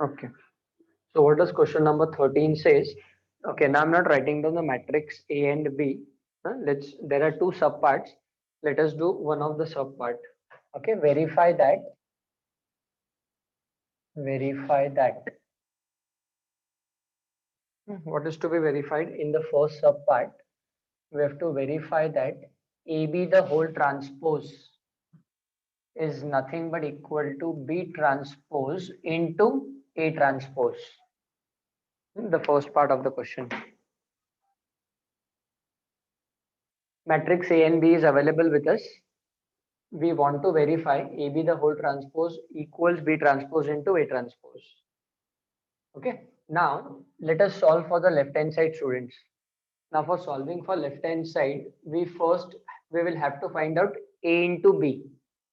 Okay. So what does question number 13 says? Okay, now I'm not writing down the matrix A and B. There are two subparts. Let us do one of the subpart. Okay, verify that. What is to be verified in the first subpart? We have to verify that AB the whole transpose is nothing but equal to B transpose into A transpose. The first part of the question. Matrix A and B is available with us. We want to verify AB the whole transpose equals B transpose into A transpose. Okay. Now let us solve for the left hand side, students. Now for solving for left hand side, we will have to find out A into B.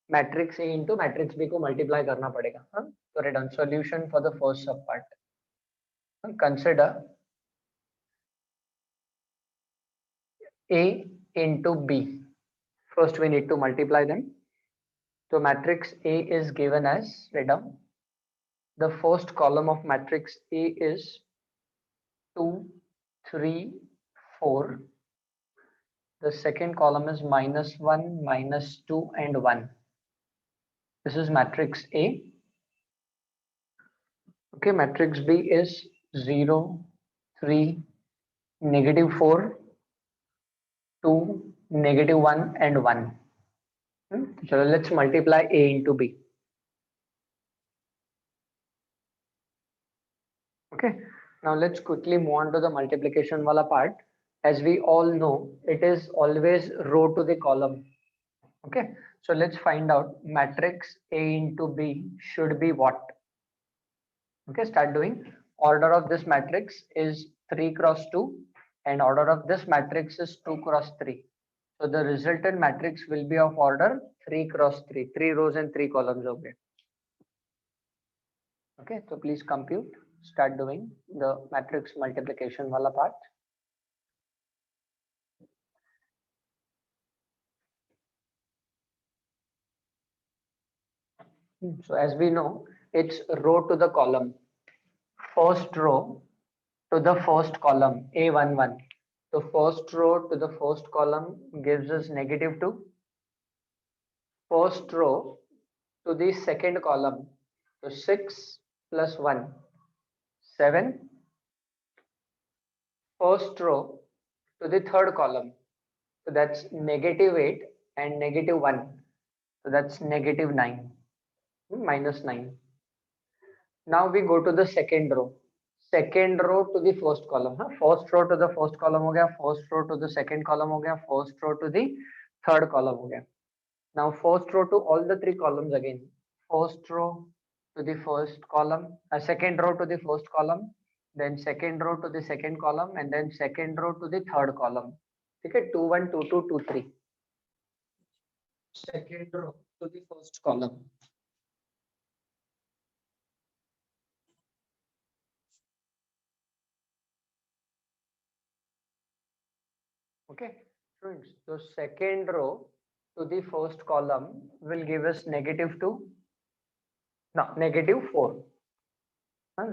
Matrix A into matrix B को multiply करना पड़ेगा. So write down solution for the first subpart. Consider A into B. First we need to multiply them. So matrix A is given as, write down, the first column of matrix A is 2, 3, 4. The second column is -1, -2 and 1. This is matrix A. Okay, matrix B is 0, 3, -4, 2, -1 and 1. So let's multiply A into B. Okay, now let's quickly move on to the multiplication wala part. As we all know, it is always row to the column. Okay, so let's find out matrix A into B should be what? Okay, start doing. Order of this matrix is 3 cross 2 and order of this matrix is 2 cross 3. So the resultant matrix will be of order 3 cross 3, 3 rows and 3 columns. Okay, so please compute. Start doing the matrix multiplication wala part. So as we know, it's row to the column. First row to the first column, A11. So first row to the first column gives us -2. First row to the second column, so 6 plus 1, 7. First row to the third column, so that's -8 and -1. So that's -9, -9. Now we go to the second row. Second row to the first column. First row to the first column हो गया, first row to the second column हो गया, first row to the third column हो गया. Now first row to all the 3 columns again. First row to the first column, second row to the first column, then second row to the second column, and then second row to the third column. Okay, 2 1 2 2 2 3. Second row to the first column. Okay, students. So second row to the first column will give us -2. No, -4.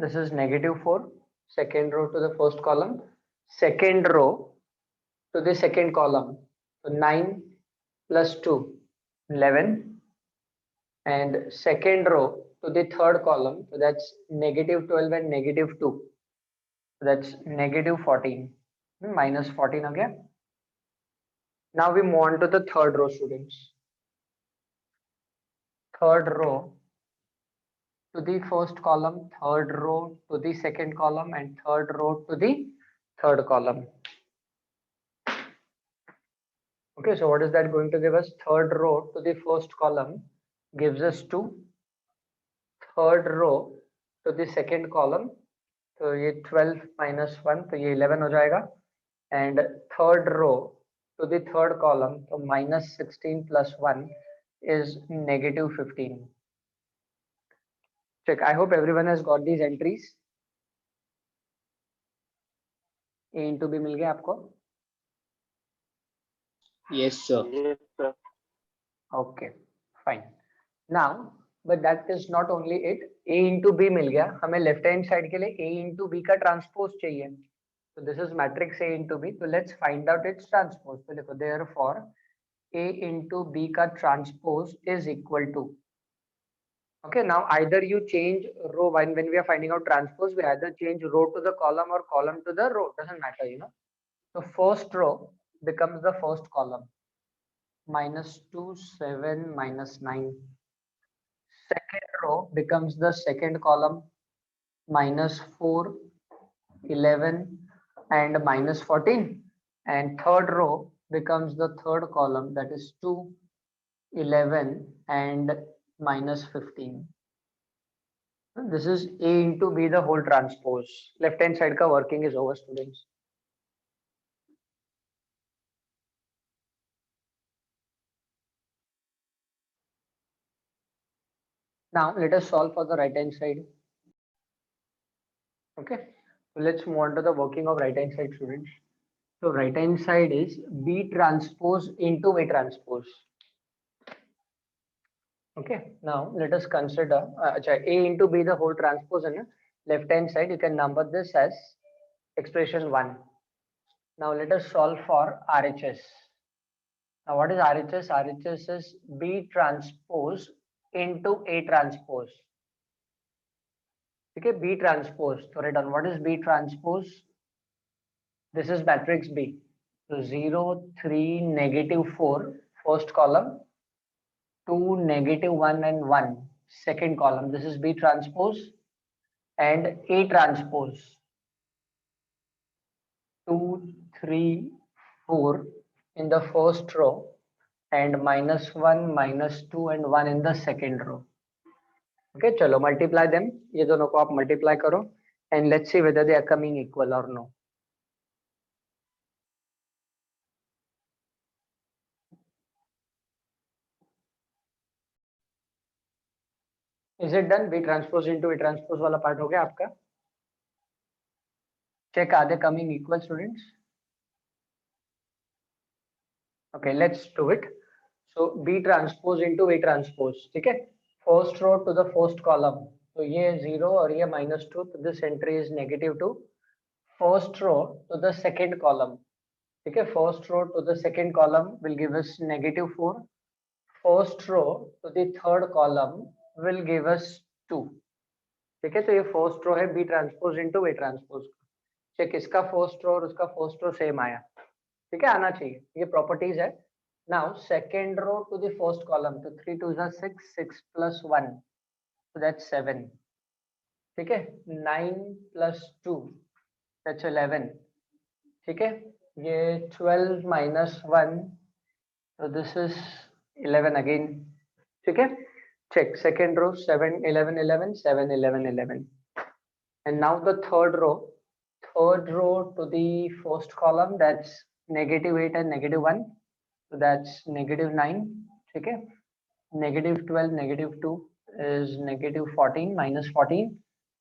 This is -4. Second row to the first column. Second row to the second column. So 9 plus 2, 11. And second row to the third column. So that's -12 and -2. So that's -14. -14 again. Now we move on to the third row, students. Third row to the first column, third row to the second column, and third row to the third column. Okay, so what is that going to give us? Third row to the first column gives us 2. Third row to the second column, so ये 12 minus 1, तो ये 11 हो जाएगा. And third row to the third column, so -16 plus 1 is -15. Check. I hope everyone has got these entries. A into B मिल गया आपको? Yes, sir. Yes, sir. Okay, fine. Now but that is not only it, a into b मिल गया हमें, left hand side के लिए a into b का transpose चाहिए, तो this is matrix a into b, तो let's find out its transpose. तो देखो देयरफॉर a इंटू बी का transpose is equal to, okay, now either you change row, when we are finding out transpose, we either change row to the column or column to the row, doesn't matter, you know. So first row becomes the first column, -2 7 -9. Second row becomes the second column, -4 11 and -14. And third row becomes the third column, that is 2 11 and -15. This is a into b the whole transpose. Left hand side ka working is over, students. Now let us solve for the right hand side. Okay, so let's move on to the working of right hand side, students. So right hand side is b transpose into a transpose. Okay, now let us consider a into b the whole transpose, and left hand side you can number this as expression 1. Now let us solve for RHS. Now what is RHS? RHS is b transpose into a transpose. Okay, b transpose. So write down what is b transpose. This is matrix B. So 0 3 -4 first column, 2 -1 and 1 second column. This is b transpose, and a transpose 2 3 4 in the first row, and -1 -2 and 1 in the second row. Okay, chalo multiply them. ये दोनों को आप multiply करो, and let's see whether they are coming equal or no. Is it done? B transpose into A transpose वाला part हो गया आपका? Check, are they coming equal, students? Okay, let's do it. So B transpose into A transpose, ठीक है? First row to the first column. तो ये 0 और ये -2, तो this entry is -2. First row to the second column, ठीक है? First row to the second column will give us -4. First row to the third column will give us 2. ठीक है, तो ये फर्स्ट रो है B transpose into A transpose. Check, इसका first row और उसका फर्स्ट रो सेम आया, ठीक है, आना चाहिए, ये प्रॉपर्टीज है। Now second row to the first column, तो 3 2 6 6 + 1, so that's 7, ठीक है, 9 + 2, that's 11, ठीक है, ये 12 - 1, so this is 11 again, ठीक है। Check, second row 7 11 11 7 11 11, and now the third row to the first column, that's -8 and -1, so that's -9, okay, -12 -2 is -14 -14,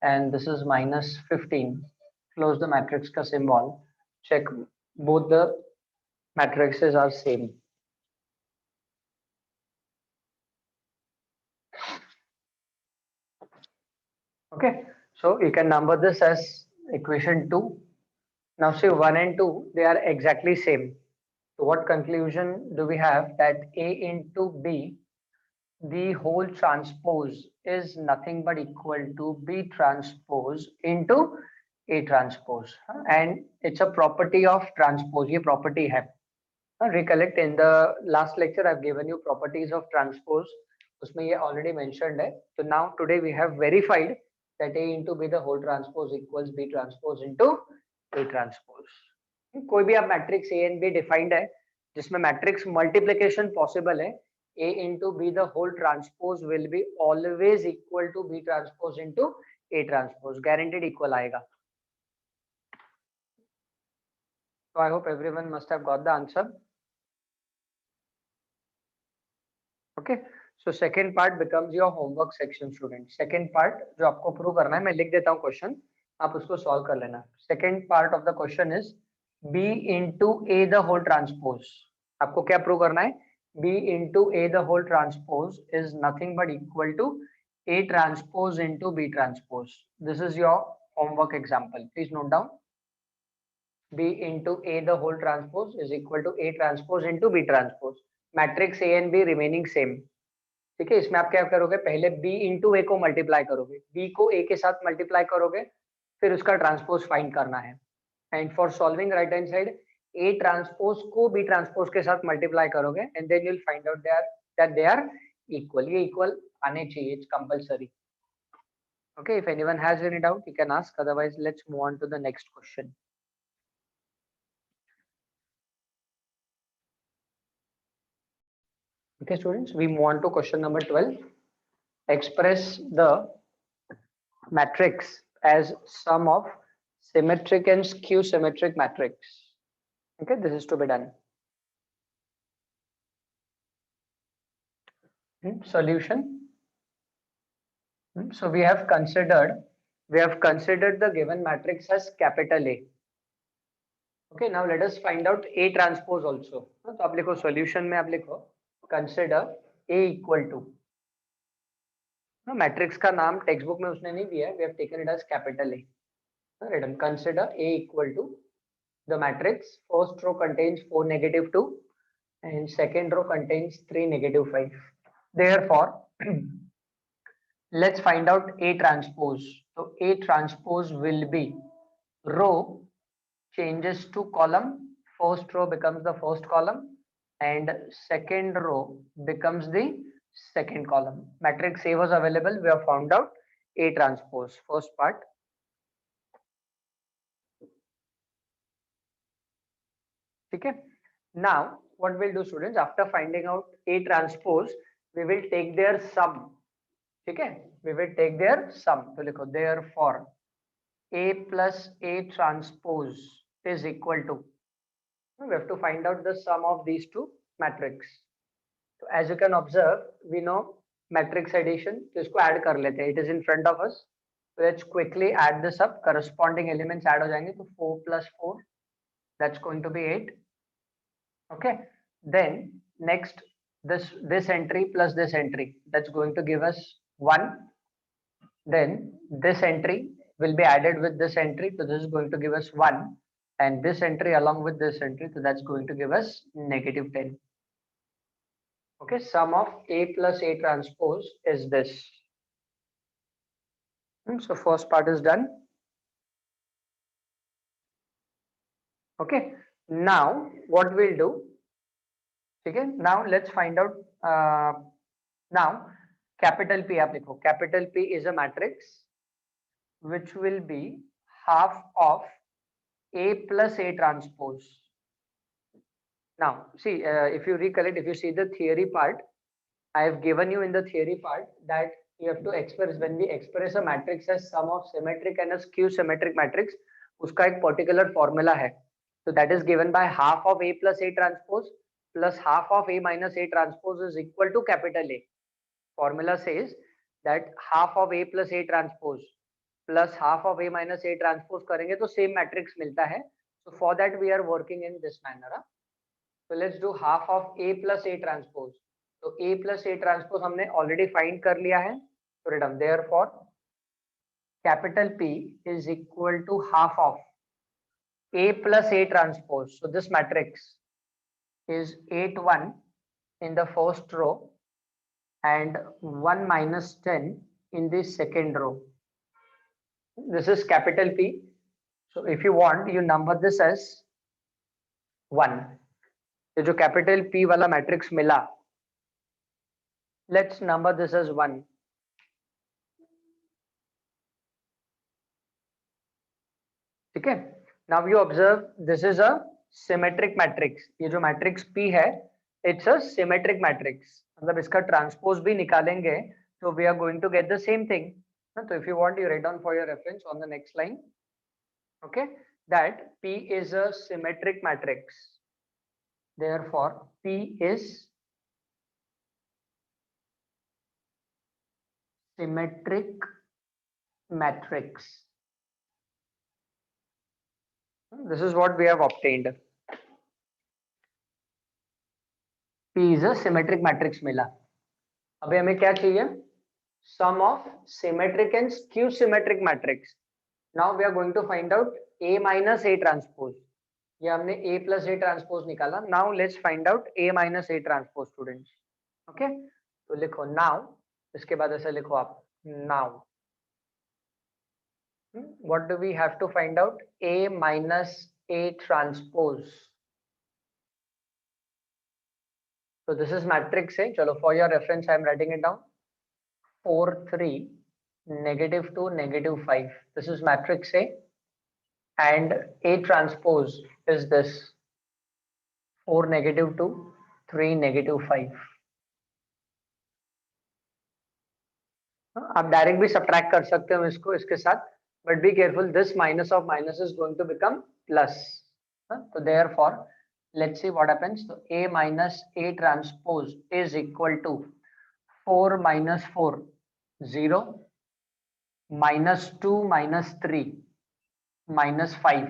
and this is -15. Close the matrix ka symbol. Check, both the matrices are same. Okay, so you can number this as equation 2. Now see, 1 and 2, they are exactly same. So what conclusion do we have? That A into B, the whole transpose is nothing but equal to B transpose into A transpose, and it's a property of transpose. ये property है. Recollect, in the last lecture I've given you properties of transpose. उसमें ये already mentioned है. So now today we have verified that A into B the whole transpose equals B transpose into A transpose. कोई भी आप matrix A and B defined है जिसमें matrix multiplication possible है, A into B the whole transpose will be always equal to B transpose into A transpose, guaranteed equal आएगा. So I hope everyone must have got the answer. Okay, so second part becomes your homework section, students. Second part जो आपको prove करना है, मैं लिख देता हूँ question, आप उसको सॉल्व कर लेना. Second part of the question is B into A the whole transpose. आपको क्या प्रूव करना है? B into A the whole transpose is nothing but equal to A transpose into B transpose. This is your homework example. Please note down. B into A the whole transpose is equal to A transpose into B transpose. Matrix A and B remaining same. ठीक है, इसमें आप क्या करोगे, पहले B into A को multiply करोगे, B को A के साथ मल्टीप्लाई करोगे, फिर उसका ट्रांसपोज फाइंड करना है. And for solving right hand side A transpose को B ट्रांसपोज के साथ मल्टीप्लाई करोगे and then you will find out they are equal. ये इक्वल आने चाहिए, it's compulsory. Okay, if anyone has any doubt, you can ask. Otherwise, let's move on to the next question. Okay, students, we move on to question number 12. Express the matrix as sum of symmetric and skew symmetric matrix. Okay, this is to be done. Solution. So we have considered the given matrix as capital A. Okay, now let us find out A transpose also. तो आप लिखो solution में आप लिखो consider A equal to. Matrix का नाम text book में उसने नहीं दिया है, we have taken it as capital A. Written consider A equal to the matrix. First row contains 4 negative 2 and second row contains 3 negative 5. Therefore, let's find out A transpose. So A transpose will be row changes to column. First row becomes the first column and second row becomes the second column. Matrix A was available. We have found out A transpose. First part. Okay. Now what we'll do, students, after finding out A transpose, we will take their sum. Okay, we will take their sum. So लिखो therefore A plus A transpose is equal to, we have to find out the sum of these two matrix. So as you can observe, we know matrix addition, तो इसको add कर लेते हैं. It is in front of us. So let's quickly add this up. Corresponding elements add हो जाएंगे. तो 4 plus 4, that's going to be 8. Okay, then next this entry plus this entry, that's going to give us 1. Then this entry will be added with this entry, so this is going to give us 1, and this entry along with this entry, so that's going to give us negative 10. Okay, sum of A plus A transpose is this. So first part is done. Okay, now what we'll do, okay, now let's find out now capital P आप लिखो. Capital P is a matrix which will be half of A plus A transpose. Now see, if you recollect, if you see the theory part, I have given you in the theory part that you have to express, when we express a matrix as sum of symmetric and a skew symmetric matrix, उसका एक particular formula है. So that is given by half of A plus A transpose plus half of A minus A transpose is equal to capital A. Formula says that half of A plus A transpose plus half of A minus A transpose करेंगे तो same matrix मिलता है. So for that we are working in this manner. So let's do half of A plus A transpose. So A plus A transpose हमने already find कर लिया है. So written therefore capital P is equal to half of A plus A transpose. So this matrix is 8 1 in the first row and 1 minus 10 in the second row. This is capital P. So if you want, you number this as 1. ये जो capital P वाला matrix मिला, let's number this as 1. ठीक है. Now you observe this is a symmetric matrix. ये जो matrix P है, it's a symmetric matrix. मतलब इसका transpose भी निकालेंगे, so we are going to get the same thing. So if you want, you write down for your reference on the next line. Okay, that P is a symmetric matrix. Therefore, P is symmetric matrix. This is what we have obtained. P is a symmetric matrix मिला. अभी हमें क्या चाहिए? sum of symmetric and skew symmetric matrix. Now we are going to find out A minus A transpose. ये हमने A plus A transpose निकाला. Now let's find out A minus A transpose, students. Okay? तो लिखो now. इसके बाद ऐसे लिखो आप now. What do we have to find out? A minus A transpose. So this is matrix A. Chalo, for your reference, I am writing it down. 4, 3, -2, -5. This is matrix A. And A transpose is this 4, -2, 3, -5. आप direct भी subtract कर सकते हो इसको इसके साथ, but be careful, this minus of minus is going to become plus. तो therefore let's see what happens. So A minus A transpose is equal to 4 minus 4 0 minus 2 minus 3 minus 5.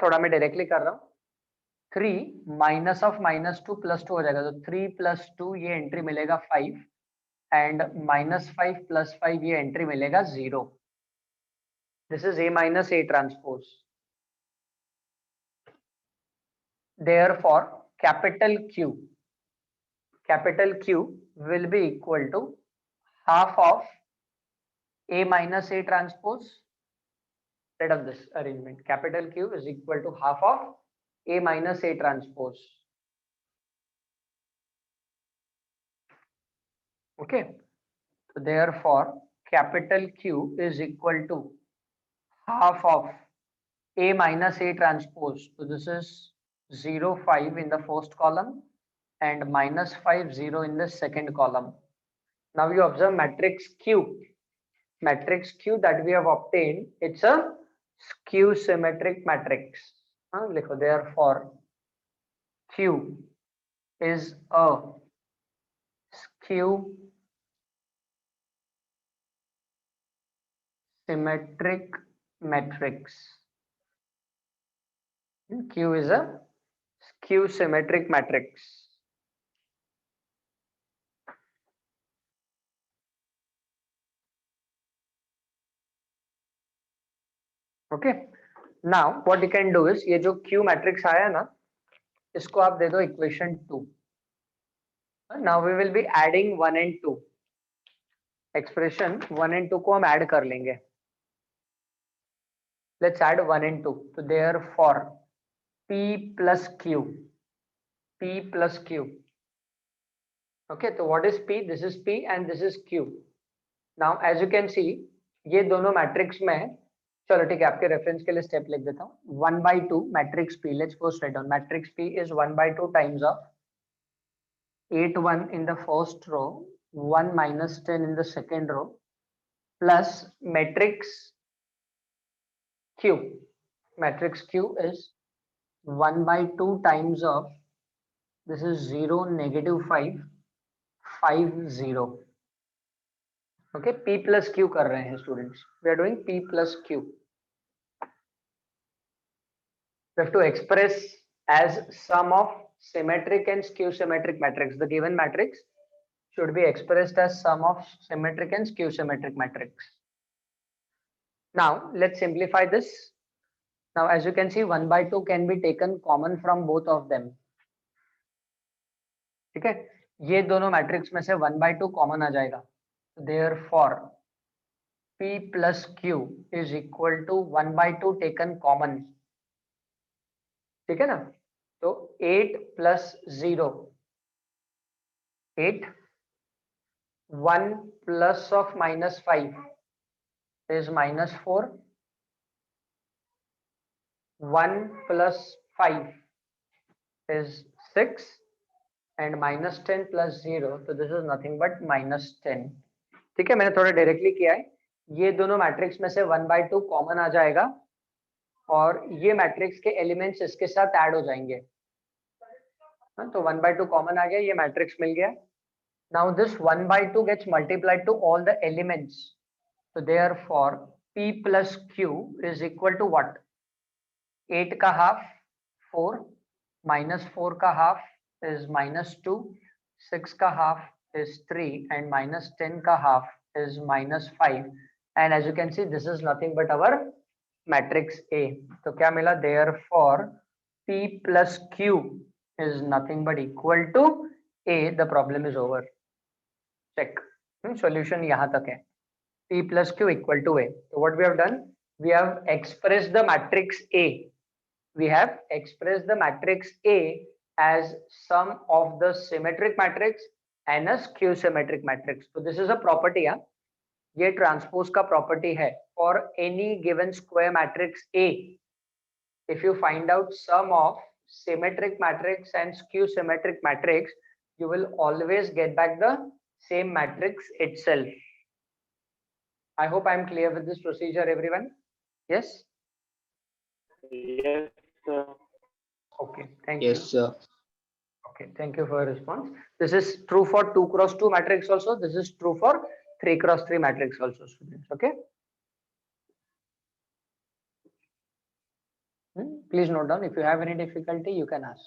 थोड़ा मैं डायरेक्टली कर रहा हूँ. 3 माइनस ऑफ -2 +2 हो जाएगा. तो 3 + 2 ये एंट्री मिलेगा 5 एंड -5 + 5 ये एंट्री मिलेगा 0. This is A minus A transpose. Therefore, capital Q will be equal to half of A minus A transpose. Instead of this arrangement, capital Q is equal to half of A minus A transpose. Okay, so therefore capital Q is equal to half of A minus A transpose. So this is 0, 5 in the first column and -5, 0 in the second column. Now you observe matrix Q. Matrix Q that we have obtained, it's a skew symmetric matrix. Therefore, Q is a skew symmetric matrix. Q is a skew symmetric matrix. Okay. Now what you can do is, ये जो Q matrix आया ना, इसको आप दे दो equation 2. Now we will be adding 1 and 2. Expression 1 and 2 को हम add कर लेंगे. Let's add 1 and 2. So therefore P plus Q. Okay, so what is P? This is P and this is Q. Now as you can see, ये दोनों matrix में है. चलो ठीक है, आपके रेफरेंस के लिए स्टेप लिख देता हूँ. 1/2 matrix P. Let's first write down matrix P is 1/2 times of 8, 1 in the first row, 1 minus 10 in the second row, plus matrix Q. Matrix Q is 1/2 times of, this is 0, -5, 5, 0. Okay, P plus Q कर रहे हैं students. We are doing P plus Q. We have to express as sum of symmetric and skew symmetric matrix. The given matrix should be expressed as sum of symmetric and skew symmetric matrix. Now let's simplify this. Now as you can see, 1/2 can be taken common from both of them. ठीक है, ये दोनों matrix में से 1/2 common आ जाएगा. Therefore P plus Q is equal to 1/2 taken common. ठीक है ना. तो 8 plus 0, 8, 1 plus of -5 is -4, 1 plus 5 is 6, and -10 plus 0, so this is nothing but -10. ठीक है, मैंने थोड़ा डायरेक्टली किया है. ये दोनों मैट्रिक्स में से 1/2 कॉमन आ जाएगा और ये मैट्रिक्स के एलिमेंट्स इसके साथ ऐड हो जाएंगे. तो 1/2 कॉमन आ गया, ये मैट्रिक्स मिल गया. Now this 1/2 gets multiplied to all the elements. So therefore P plus Q is equal to what? 8 का हाफ 4, -4 का हाफ is -2, 6 का हाफ is 3 and -10 का half is -5, and as you can see this is nothing but our matrix A. तो क्या मिला? Therefore P plus Q is nothing but equal to A. The problem is over. Check. Solution यहाँ तक है. P plus Q equal to A. So what we have done? We have expressed the matrix A. We have expressed the matrix A as sum of the symmetric matrix and a skew symmetric matrix. So this is a property. ये transpose का property है. For any given square matrix A, if you find out sum of symmetric matrix and skew symmetric matrix, you will always get back the same matrix itself. I hope I am clear with this procedure, everyone. Yes? Yes, sir. Okay, thank you. Yes, sir. Okay, thank you for your response. This is true for 2 cross 2 matrix also. This is true for 3 cross 3 matrix also, students. Okay. Please note down. If you have any difficulty, you can ask.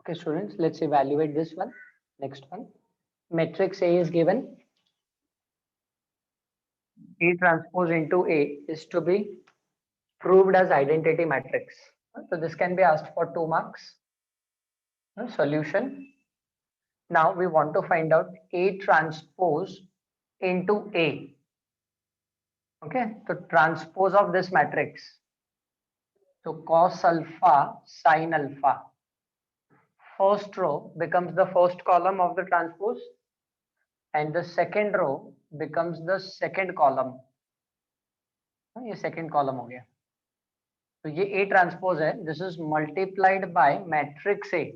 Okay, students, let's evaluate this one. Next one. Matrix A is given. A transpose into A is to be proved as identity matrix. So this can be asked for 2 marks. Solution. Now we want to find out A transpose into A. Okay, so transpose of this matrix. So cos alpha, sin alpha. First row becomes the first column of the transpose, and the second row becomes the second column. ये second column हो गया. तो ये A transpose है. This is multiplied by matrix A.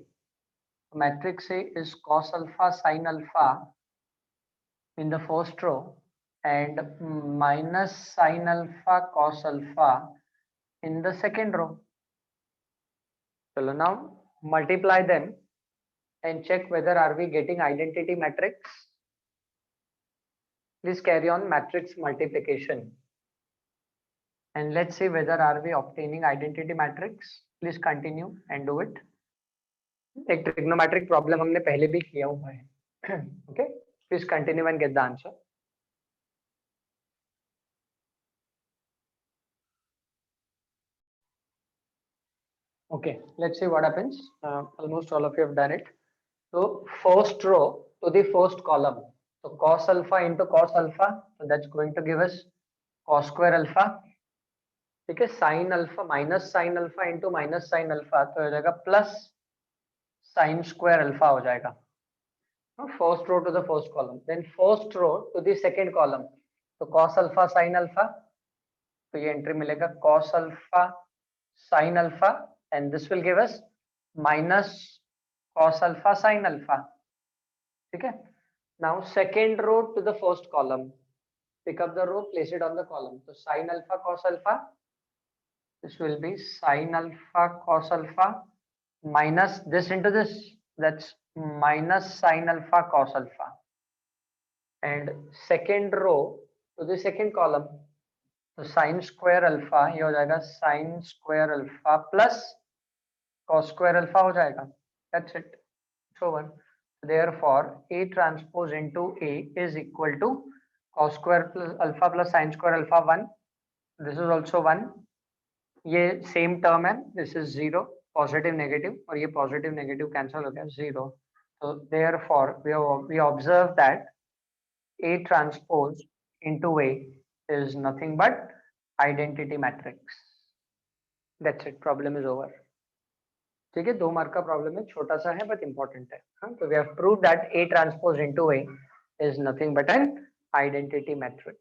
Matrix A is cos alpha sin alpha in the first row and minus sin alpha cos alpha in the second row. So now multiply them and check whether are we getting identity matrix. Please carry on matrix multiplication and let's see whether are we obtaining identity matrix. Please continue and do it. एक trigonometric problem हमने पहले भी किया हुआ है. Okay, please continue and get the answer. Okay, let's see what happens. Almost all of you have done it. So first row to the first column. So cos alpha into cos alpha. So that's going to give us cos square alpha. Okay, sin alpha minus sin alpha into minus sin alpha. तो हो जाएगा plus sin square alpha हो जाएगा. First row to the first column. Then first row to the second column. So cos alpha sin alpha. तो ये entry मिलेगा cos alpha sin alpha. And this will give us minus cos alpha sin alpha. Okay. Now second row to the first column. Pick up the row, place it on the column. So sin alpha cos alpha. This will be sin alpha cos alpha minus this into this. That's minus sin alpha cos alpha. And second row to the second column. तो sin square alpha ये हो जाएगा sin square alpha plus cos square alpha हो जाएगा. That's it. So one. Therefore, A transpose into A is equal to cos square plus alpha plus sin square alpha 1. This is also 1. ये same term है. This is 0. Positive negative और ये positive negative cancel हो गया 0. So therefore, we observe that A transpose into A is nothing but identity matrix. That's it. Problem is over. ठीक है, 2 mark का problem है, छोटा सा है बट इंपॉर्टेंट है. तो we have proved that A transpose into A is nothing but an identity matrix.